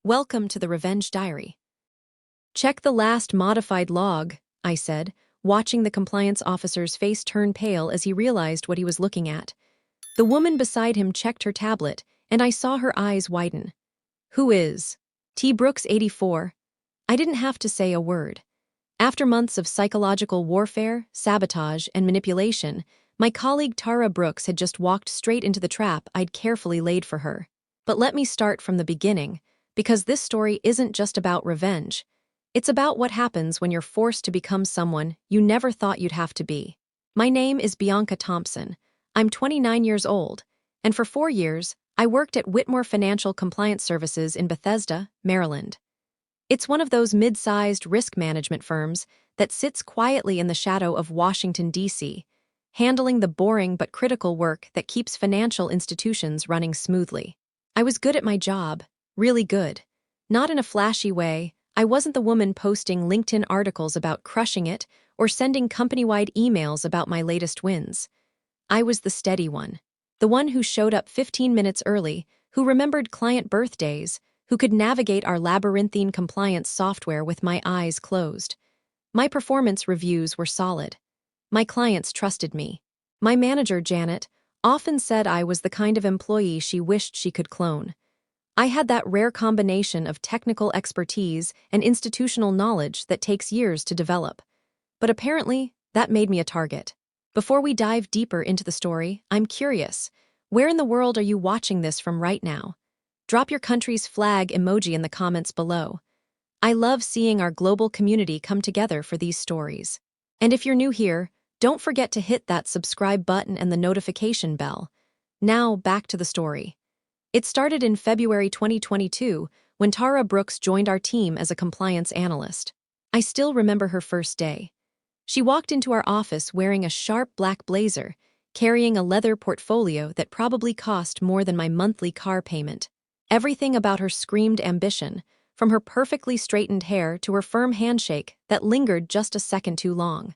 Welcome to the Revenge Diary. Check the last modified log, I said, watching the compliance officer's face turn pale as he realized what he was looking at. The woman beside him checked her tablet, and I saw her eyes widen. Who is? T. Brooks, 84. I didn't have to say a word. After months of psychological warfare, sabotage, and manipulation, my colleague Tara Brooks had just walked straight into the trap I'd carefully laid for her. But let me start from the beginning, because this story isn't just about revenge. It's about what happens when you're forced to become someone you never thought you'd have to be. My name is Bianca Thompson. I'm 29 years old, and for 4 years, I worked at Whitmore Financial Compliance Services in Bethesda, Maryland. It's one of those mid-sized risk management firms that sits quietly in the shadow of Washington, D.C., handling the boring but critical work that keeps financial institutions running smoothly. I was good at my job, really good. Not in a flashy way. I wasn't the woman posting LinkedIn articles about crushing it or sending company-wide emails about my latest wins. I was the steady one. The one who showed up 15 minutes early, who remembered client birthdays, who could navigate our labyrinthine compliance software with my eyes closed. My performance reviews were solid. My clients trusted me. My manager, Janet, often said I was the kind of employee she wished she could clone. I had that rare combination of technical expertise and institutional knowledge that takes years to develop. But apparently, that made me a target. Before we dive deeper into the story, I'm curious. Where in the world are you watching this from right now? Drop your country's flag emoji in the comments below. I love seeing our global community come together for these stories. And if you're new here, don't forget to hit that subscribe button and the notification bell. Now, back to the story. It started in February 2022 when Tara Brooks joined our team as a compliance analyst. I still remember her first day. She walked into our office wearing a sharp black blazer, carrying a leather portfolio that probably cost more than my monthly car payment. Everything about her screamed ambition, from her perfectly straightened hair to her firm handshake that lingered just a second too long.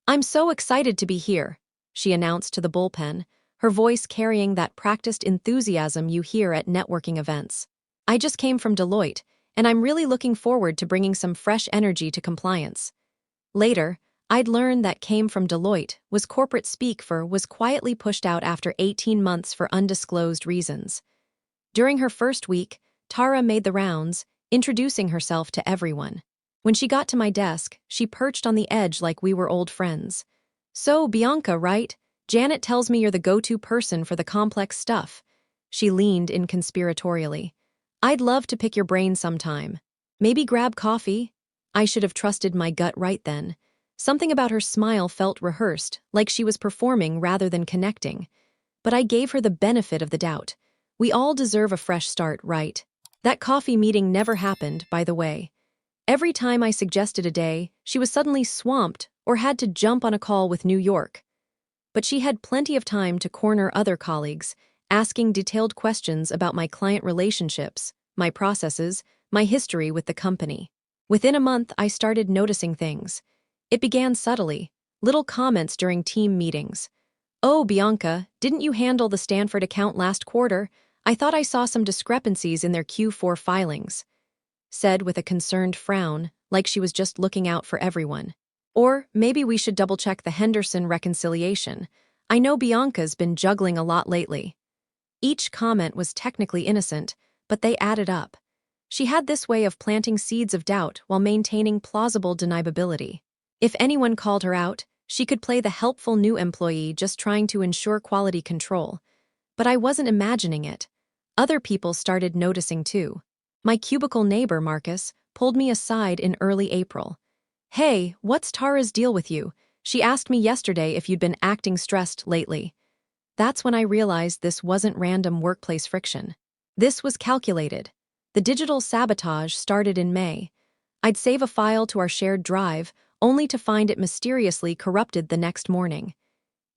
"I'm so excited to be here," she announced to the bullpen, her voice carrying that practiced enthusiasm you hear at networking events. "I just came from Deloitte, and I'm really looking forward to bringing some fresh energy to compliance." Later, I'd learned that "came from Deloitte" was corporate speak for was quietly pushed out after 18 months for undisclosed reasons. During her first week, Tara made the rounds, introducing herself to everyone. When she got to my desk, she perched on the edge like we were old friends. "So, Bianca, right? Janet tells me you're the go-to person for the complex stuff." She leaned in conspiratorially. "I'd love to pick your brain sometime. Maybe grab coffee?" I should have trusted my gut right then. Something about her smile felt rehearsed, like she was performing rather than connecting. But I gave her the benefit of the doubt. We all deserve a fresh start, right? That coffee meeting never happened, by the way. Every time I suggested a day, she was suddenly swamped or had to jump on a call with New York. But she had plenty of time to corner other colleagues, asking detailed questions about my client relationships, my processes, my history with the company. Within a month, I started noticing things. It began subtly, little comments during team meetings. "Oh, Bianca, didn't you handle the Stanford account last quarter? I thought I saw some discrepancies in their Q4 filings," said with a concerned frown, like she was just looking out for everyone. Or maybe we should double-check the Henderson reconciliation. I know Bianca's been juggling a lot lately. Each comment was technically innocent, but they added up. She had this way of planting seeds of doubt while maintaining plausible deniability. If anyone called her out, she could play the helpful new employee just trying to ensure quality control. But I wasn't imagining it. Other people started noticing too. My cubicle neighbor, Marcus, pulled me aside in early April. "Hey, what's Tara's deal with you? She asked me yesterday if you'd been acting stressed lately." That's when I realized this wasn't random workplace friction. This was calculated. The digital sabotage started in May. I'd save a file to our shared drive, only to find it mysteriously corrupted the next morning.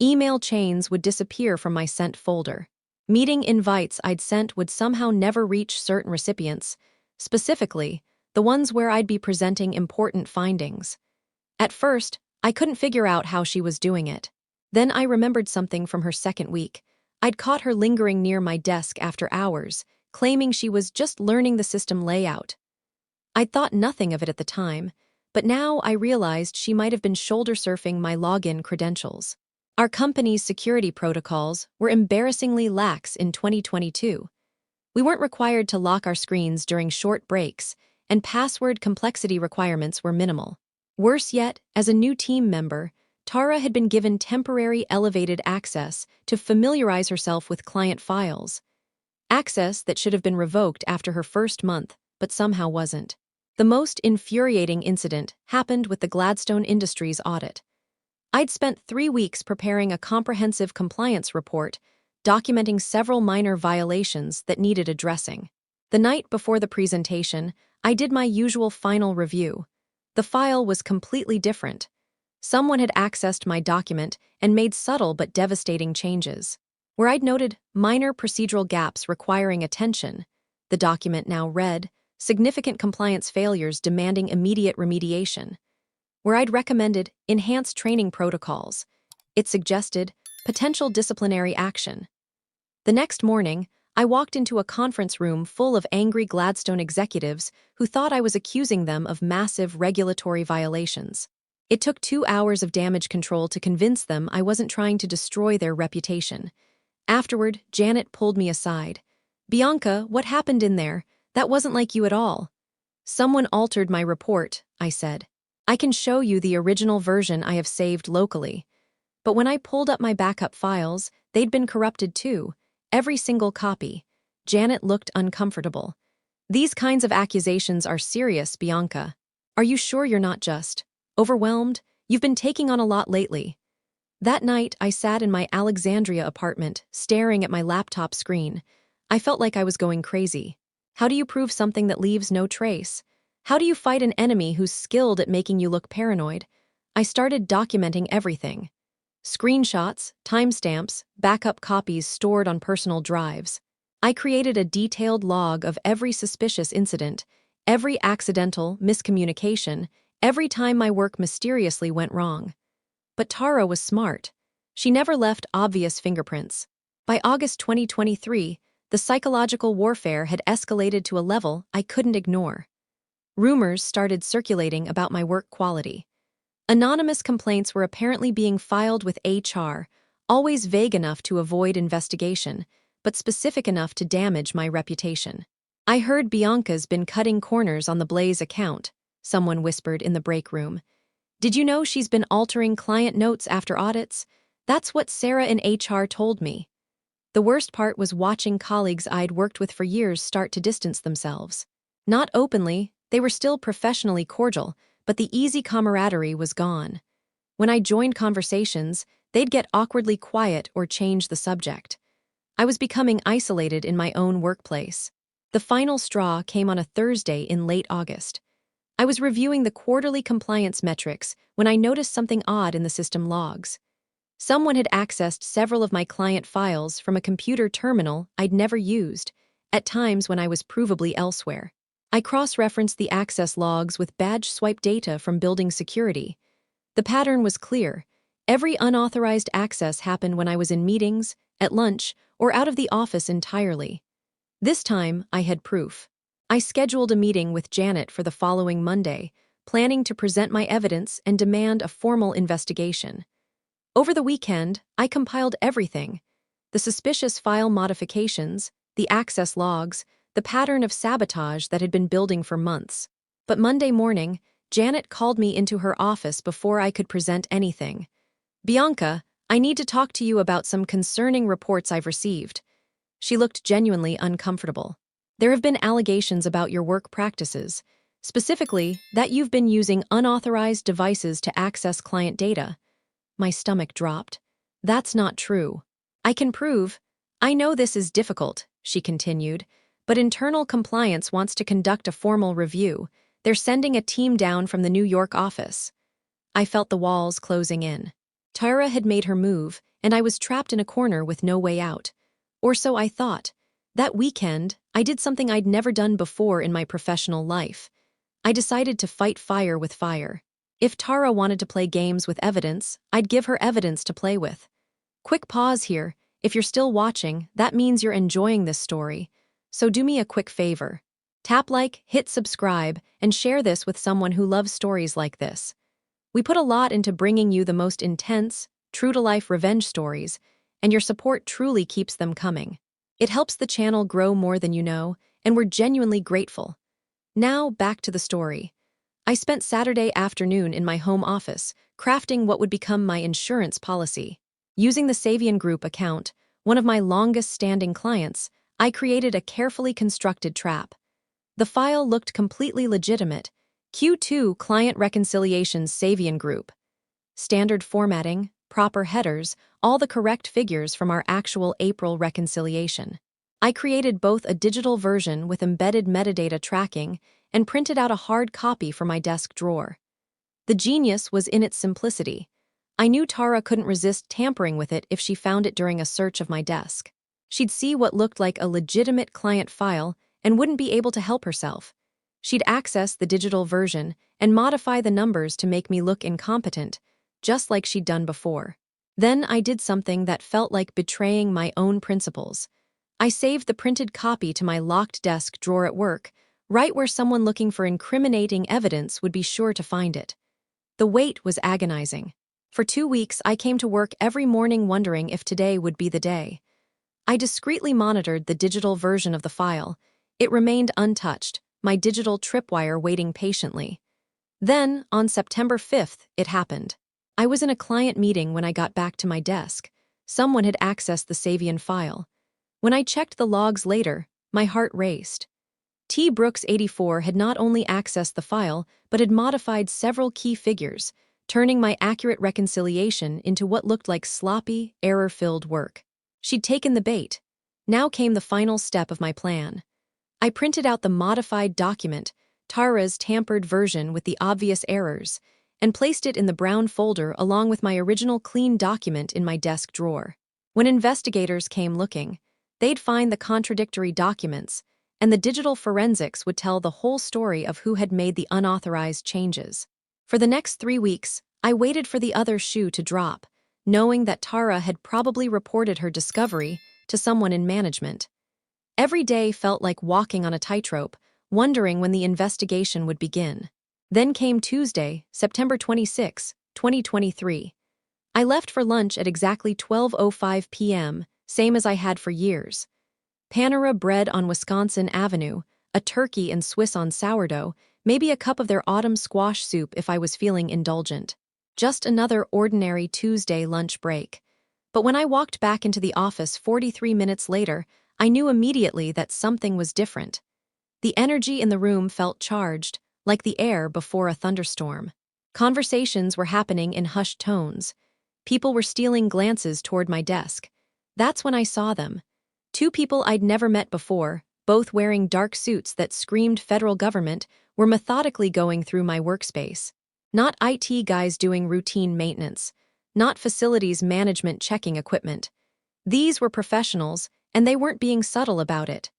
Email chains would disappear from my sent folder. Meeting invites I'd sent would somehow never reach certain recipients, specifically, the ones where I'd be presenting important findings. At first, I couldn't figure out how she was doing it. Then I remembered something from her second week. I'd caught her lingering near my desk after hours, claiming she was just learning the system layout. I'd thought nothing of it at the time, but now I realized she might have been shoulder surfing my login credentials. Our company's security protocols were embarrassingly lax in 2022. We weren't required to lock our screens during short breaks, and password complexity requirements were minimal. Worse yet, as a new team member, Tara had been given temporary elevated access to familiarize herself with client files. Access that should have been revoked after her first month, but somehow wasn't. The most infuriating incident happened with the Gladstone Industries audit. I'd spent 3 weeks preparing a comprehensive compliance report, documenting several minor violations that needed addressing. The night before the presentation, I did my usual final review. The file was completely different. Someone had accessed my document and made subtle but devastating changes. Where I'd noted minor procedural gaps requiring attention, the document now read, significant compliance failures demanding immediate remediation. Where I'd recommended enhanced training protocols, it suggested potential disciplinary action. The next morning, I walked into a conference room full of angry Gladstone executives who thought I was accusing them of massive regulatory violations. It took 2 hours of damage control to convince them I wasn't trying to destroy their reputation. Afterward, Janet pulled me aside. "Bianca, what happened in there? That wasn't like you at all." "Someone altered my report," I said. "I can show you the original version I have saved locally." But when I pulled up my backup files, they'd been corrupted too. Every single copy. Janet looked uncomfortable. "These kinds of accusations are serious, Bianca. Are you sure you're not just overwhelmed? You've been taking on a lot lately." That night, I sat in my Alexandria apartment, staring at my laptop screen. I felt like I was going crazy. How do you prove something that leaves no trace? How do you fight an enemy who's skilled at making you look paranoid? I started documenting everything. Screenshots, timestamps, backup copies stored on personal drives. I created a detailed log of every suspicious incident, every accidental miscommunication, every time my work mysteriously went wrong. But Tara was smart. She never left obvious fingerprints. By August 2023, the psychological warfare had escalated to a level I couldn't ignore. Rumors started circulating about my work quality. Anonymous complaints were apparently being filed with HR, always vague enough to avoid investigation, but specific enough to damage my reputation. "I heard Bianca's been cutting corners on the Blaze account," someone whispered in the break room. "Did you know she's been altering client notes after audits? That's what Sarah in HR told me." The worst part was watching colleagues I'd worked with for years start to distance themselves. Not openly, they were still professionally cordial, but the easy camaraderie was gone. When I joined conversations, they'd get awkwardly quiet or change the subject. I was becoming isolated in my own workplace. The final straw came on a Thursday in late August. I was reviewing the quarterly compliance metrics when I noticed something odd in the system logs. Someone had accessed several of my client files from a computer terminal I'd never used, at times when I was provably elsewhere. I cross-referenced the access logs with badge swipe data from building security. The pattern was clear. Every unauthorized access happened when I was in meetings, at lunch, or out of the office entirely. This time, I had proof. I scheduled a meeting with Janet for the following Monday, planning to present my evidence and demand a formal investigation. Over the weekend, I compiled everything: the suspicious file modifications, the access logs, the pattern of sabotage that had been building for months. But Monday morning, Janet called me into her office before I could present anything. "Bianca, I need to talk to you about some concerning reports I've received." She looked genuinely uncomfortable. "There have been allegations about your work practices, specifically that you've been using unauthorized devices to access client data." My stomach dropped. "That's not true. I can prove." "I know this is difficult," she continued, "but internal compliance wants to conduct a formal review. They're sending a team down from the New York office." I felt the walls closing in. Tara had made her move, and I was trapped in a corner with no way out. Or so I thought. That weekend, I did something I'd never done before in my professional life. I decided to fight fire with fire. If Tara wanted to play games with evidence, I'd give her evidence to play with. Quick pause here. If you're still watching, that means you're enjoying this story. so do me a quick favor. Tap like, hit subscribe, and share this with someone who loves stories like this. We put a lot into bringing you the most intense, true-to-life revenge stories, and your support truly keeps them coming. It helps the channel grow more than you know, and we're genuinely grateful. Now, back to the story. I spent Saturday afternoon in my home office, crafting what would become my insurance policy. Using the Savian Group account, one of my longest-standing clients, I created a carefully constructed trap. The file looked completely legitimate. Q2 Client Reconciliations Savian Group. Standard formatting, proper headers, all the correct figures from our actual April reconciliation. I created both a digital version with embedded metadata tracking and printed out a hard copy for my desk drawer. The genius was in its simplicity. I knew Tara couldn't resist tampering with it if she found it during a search of my desk. She'd see what looked like a legitimate client file and wouldn't be able to help herself. She'd access the digital version and modify the numbers to make me look incompetent, just like she'd done before. Then I did something that felt like betraying my own principles. I saved the printed copy to my locked desk drawer at work, right where someone looking for incriminating evidence would be sure to find it. The wait was agonizing. For 2 weeks, I came to work every morning wondering if today would be the day. I discreetly monitored the digital version of the file. It remained untouched, my digital tripwire waiting patiently. Then, on September 5th, it happened. I was in a client meeting when I got back to my desk. Someone had accessed the Savian file. When I checked the logs later, my heart raced. T. Brooks 84 had not only accessed the file, but had modified several key figures, turning my accurate reconciliation into what looked like sloppy, error-filled work. She'd taken the bait. Now came the final step of my plan. I printed out the modified document, Tara's tampered version with the obvious errors, and placed it in the brown folder along with my original clean document in my desk drawer. When investigators came looking, they'd find the contradictory documents, and the digital forensics would tell the whole story of who had made the unauthorized changes. For the next 3 weeks, I waited for the other shoe to drop, knowing that Tara had probably reported her discovery to someone in management. Every day felt like walking on a tightrope, wondering when the investigation would begin. Then came Tuesday, September 26, 2023. I left for lunch at exactly 12:05 p.m., same as I had for years. Panera bread on Wisconsin Avenue, a turkey and Swiss on sourdough, maybe a cup of their autumn squash soup if I was feeling indulgent. Just another ordinary Tuesday lunch break. But when I walked back into the office 43 minutes later, I knew immediately that something was different. The energy in the room felt charged, like the air before a thunderstorm. Conversations were happening in hushed tones. People were stealing glances toward my desk. That's when I saw them. 2 people I'd never met before, both wearing dark suits that screamed federal government, were methodically going through my workspace. Not IT guys doing routine maintenance. Not facilities management checking equipment. These were professionals, and they weren't being subtle about it.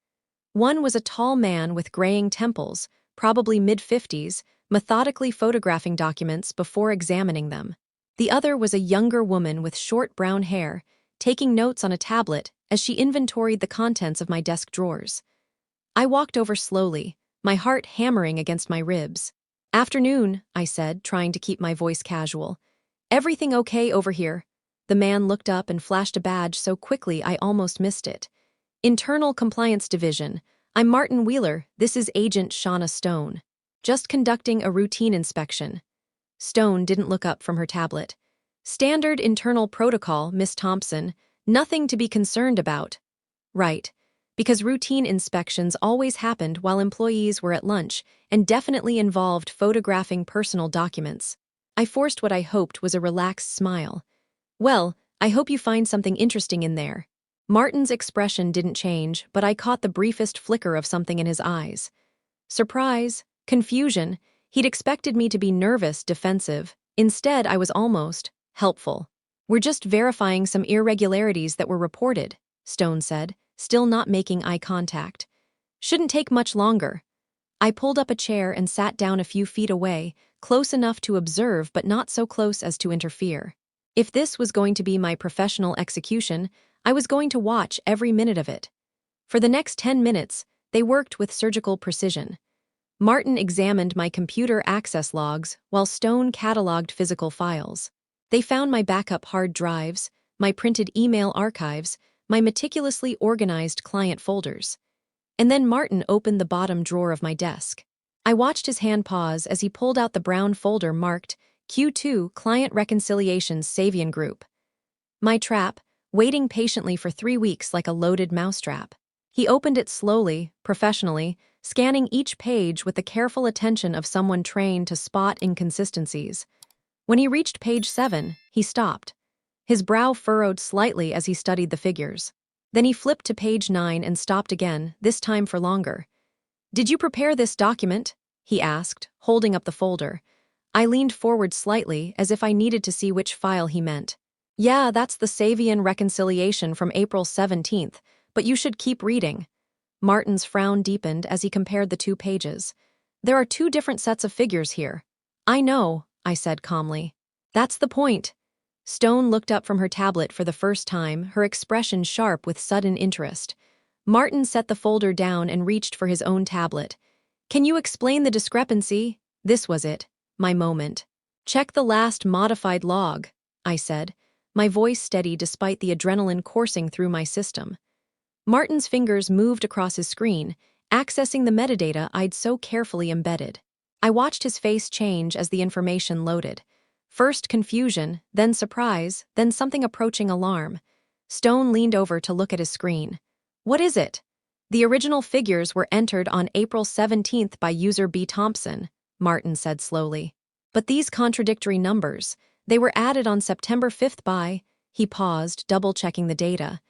One was a tall man with graying temples, probably mid-50s, methodically photographing documents before examining them. The other was a younger woman with short brown hair, taking notes on a tablet as she inventoried the contents of my desk drawers. I walked over slowly, my heart hammering against my ribs. "Afternoon," I said, trying to keep my voice casual. "Everything okay over here?" The man looked up and flashed a badge so quickly I almost missed it. "Internal Compliance Division. I'm Martin Wheeler. This is Agent Shauna Stone. Just conducting a routine inspection." Stone didn't look up from her tablet. "Standard internal protocol, Miss Thompson. Nothing to be concerned about." Right. Because routine inspections always happened while employees were at lunch and definitely involved photographing personal documents. I forced what I hoped was a relaxed smile. "Well, I hope you find something interesting in there." Martin's expression didn't change, but I caught the briefest flicker of something in his eyes. Surprise, confusion. He'd expected me to be nervous, defensive. Instead, I was almost helpful. "We're just verifying some irregularities that were reported," Stone said, still not making eye contact. "Shouldn't take much longer." I pulled up a chair and sat down a few feet away, close enough to observe but not so close as to interfere. If this was going to be my professional execution, I was going to watch every minute of it. For the next 10 minutes, they worked with surgical precision. Martin examined my computer access logs while Stone cataloged physical files. They found my backup hard drives, my printed email archives, my meticulously organized client folders. And then Martin opened the bottom drawer of my desk. I watched his hand pause as he pulled out the brown folder marked Q2 Client Reconciliations Savian Group. My trap, waiting patiently for 3 weeks like a loaded mousetrap. He opened it slowly, professionally, scanning each page with the careful attention of someone trained to spot inconsistencies. When he reached page 7, he stopped. His brow furrowed slightly as he studied the figures. Then he flipped to page 9 and stopped again, this time for longer. "Did you prepare this document?" he asked, holding up the folder. I leaned forward slightly as if I needed to see which file he meant. "Yeah, that's the Savian reconciliation from April 17th, but you should keep reading." Martin's frown deepened as he compared the 2 pages. "There are 2 different sets of figures here." "I know," I said calmly. "That's the point." Stone looked up from her tablet for the first time, her expression sharp with sudden interest. Martin set the folder down and reached for his own tablet. "Can you explain the discrepancy?" This was it, my moment. "Check the last modified log," I said, my voice steady despite the adrenaline coursing through my system. Martin's fingers moved across his screen, accessing the metadata I'd so carefully embedded. I watched his face change as the information loaded. First confusion, then surprise, then something approaching alarm. Stone leaned over to look at his screen. "What is it?" "The original figures were entered on April 17th by user B. Thompson," Martin said slowly. "But these contradictory numbers, they were added on September 5th by..." He paused, double-checking the data.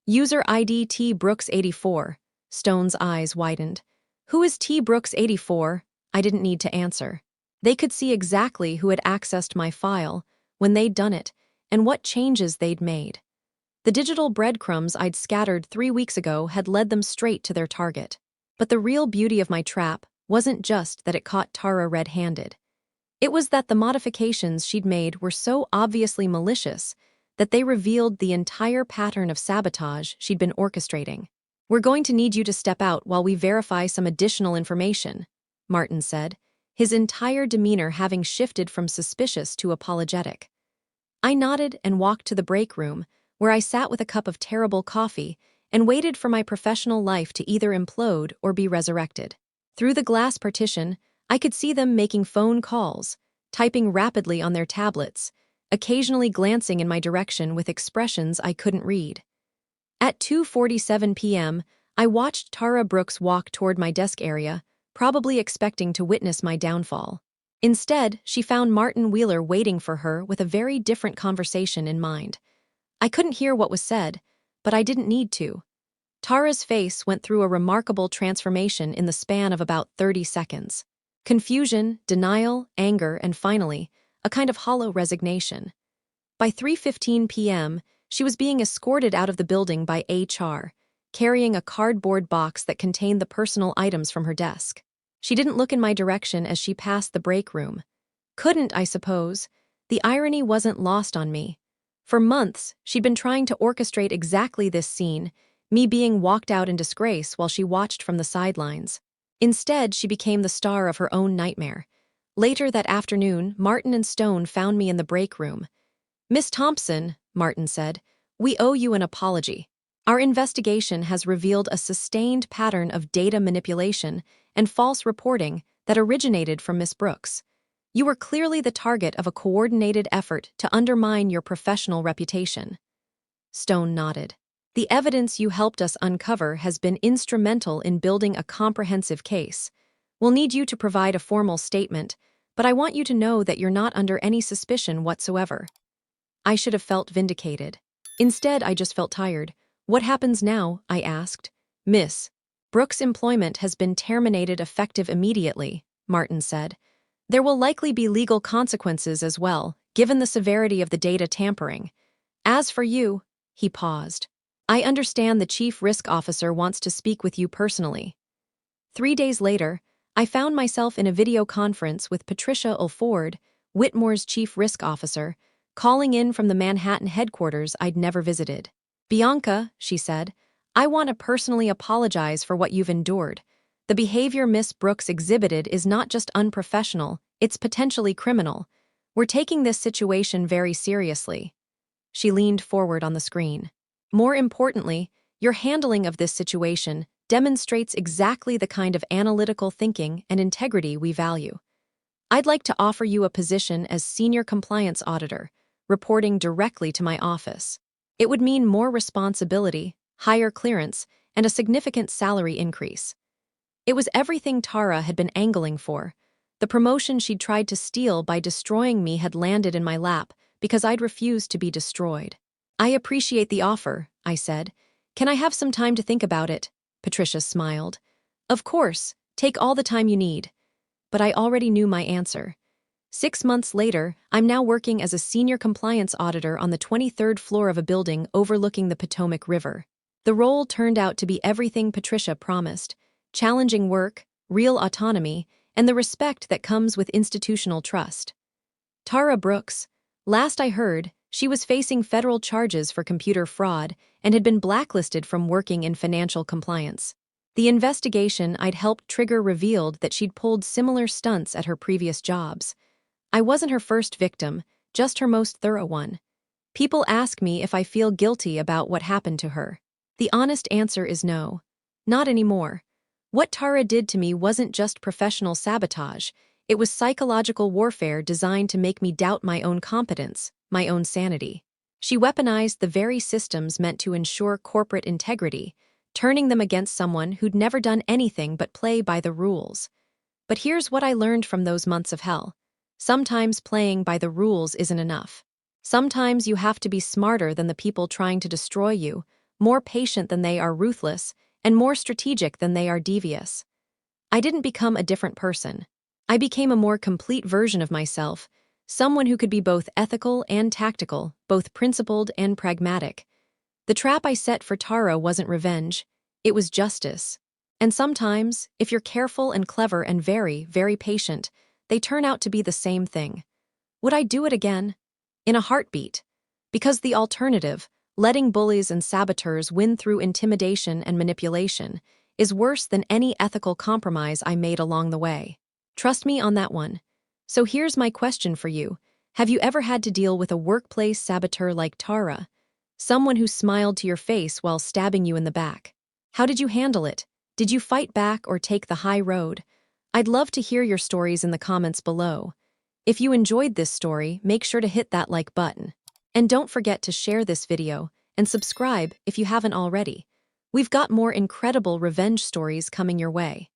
"User ID T. Brooks 84. Stone's eyes widened. "Who is T. Brooks 84? I didn't need to answer. They could see exactly who had accessed my file, when they'd done it, and what changes they'd made. The digital breadcrumbs I'd scattered 3 weeks ago had led them straight to their target. But the real beauty of my trap wasn't just that it caught Tara red-handed. It was that the modifications she'd made were so obviously malicious that they revealed the entire pattern of sabotage she'd been orchestrating. "We're going to need you to step out while we verify some additional information," Martin said, his entire demeanor having shifted from suspicious to apologetic. I nodded and walked to the break room, where I sat with a cup of terrible coffee and waited for my professional life to either implode or be resurrected. Through the glass partition, I could see them making phone calls, typing rapidly on their tablets, occasionally glancing in my direction with expressions I couldn't read. At 2:47 p.m., I watched Tara Brooks walk toward my desk area, probably expecting to witness my downfall. Instead, she found Martin Wheeler waiting for her with a very different conversation in mind. I couldn't hear what was said, but I didn't need to. Tara's face went through a remarkable transformation in the span of about 30 seconds. Confusion, denial, anger, and finally, a kind of hollow resignation. By 3:15 p.m., she was being escorted out of the building by HR, carrying a cardboard box that contained the personal items from her desk. She didn't look in my direction as she passed the break room. Couldn't, I suppose. The irony wasn't lost on me. For months, she'd been trying to orchestrate exactly this scene, me being walked out in disgrace while she watched from the sidelines. Instead, she became the star of her own nightmare. Later that afternoon, Martin and Stone found me in the break room. "Miss Thompson," Martin said, "we owe you an apology. Our investigation has revealed a sustained pattern of data manipulation and false reporting that originated from Miss Brooks. You were clearly the target of a coordinated effort to undermine your professional reputation." Stone nodded. "The evidence you helped us uncover has been instrumental in building a comprehensive case. We'll need you to provide a formal statement, but I want you to know that you're not under any suspicion whatsoever." I should have felt vindicated. Instead, I just felt tired. "What happens now?" I asked. "Miss Brooks' employment has been terminated effective immediately," Martin said. "There will likely be legal consequences as well, given the severity of the data tampering. As for you," he paused, "I understand the Chief Risk Officer wants to speak with you personally." 3 days later, I found myself in a video conference with Patricia Ulford, Whitmore's Chief Risk Officer, calling in from the Manhattan headquarters I'd never visited. "Bianca," she said, I want to personally apologize for what you've endured. The behavior Miss Brooks exhibited is not just unprofessional, it's potentially criminal. We're taking this situation very seriously." She leaned forward on the screen. "More importantly, your handling of this situation demonstrates exactly the kind of analytical thinking and integrity we value. I'd like to offer you a position as Senior Compliance Auditor, reporting directly to my office. It would mean more responsibility, higher clearance, and a significant salary increase." It was everything Tara had been angling for. The promotion she'd tried to steal by destroying me had landed in my lap because I'd refused to be destroyed. "I appreciate the offer," I said. "Can I have some time to think about it?" Patricia smiled. "Of course, take all the time you need." But I already knew my answer. 6 months later, I'm now working as a senior compliance auditor on the 23rd floor of a building overlooking the Potomac River. The role turned out to be everything Patricia promised: challenging work, real autonomy, and the respect that comes with institutional trust. Tara Brooks. Last I heard, she was facing federal charges for computer fraud and had been blacklisted from working in financial compliance. The investigation I'd helped trigger revealed that she'd pulled similar stunts at her previous jobs. I wasn't her first victim, just her most thorough one. People ask me if I feel guilty about what happened to her. The honest answer is no. Not anymore. What Tara did to me wasn't just professional sabotage, it was psychological warfare designed to make me doubt my own competence, my own sanity. She weaponized the very systems meant to ensure corporate integrity, turning them against someone who'd never done anything but play by the rules. But here's what I learned from those months of hell. Sometimes playing by the rules isn't enough. Sometimes you have to be smarter than the people trying to destroy you, more patient than they are ruthless, and more strategic than they are devious. I didn't become a different person. I became a more complete version of myself, someone who could be both ethical and tactical, both principled and pragmatic. The trap I set for Tara wasn't revenge, it was justice. And sometimes, if you're careful and clever and very, very patient, they turn out to be the same thing. Would I do it again? In a heartbeat. Because the alternative, letting bullies and saboteurs win through intimidation and manipulation, is worse than any ethical compromise I made along the way. Trust me on that one. So here's my question for you. Have you ever had to deal with a workplace saboteur like Tara? Someone who smiled to your face while stabbing you in the back. How did you handle it? Did you fight back or take the high road? I'd love to hear your stories in the comments below. If you enjoyed this story, make sure to hit that like button. And don't forget to share this video and subscribe if you haven't already. We've got more incredible revenge stories coming your way.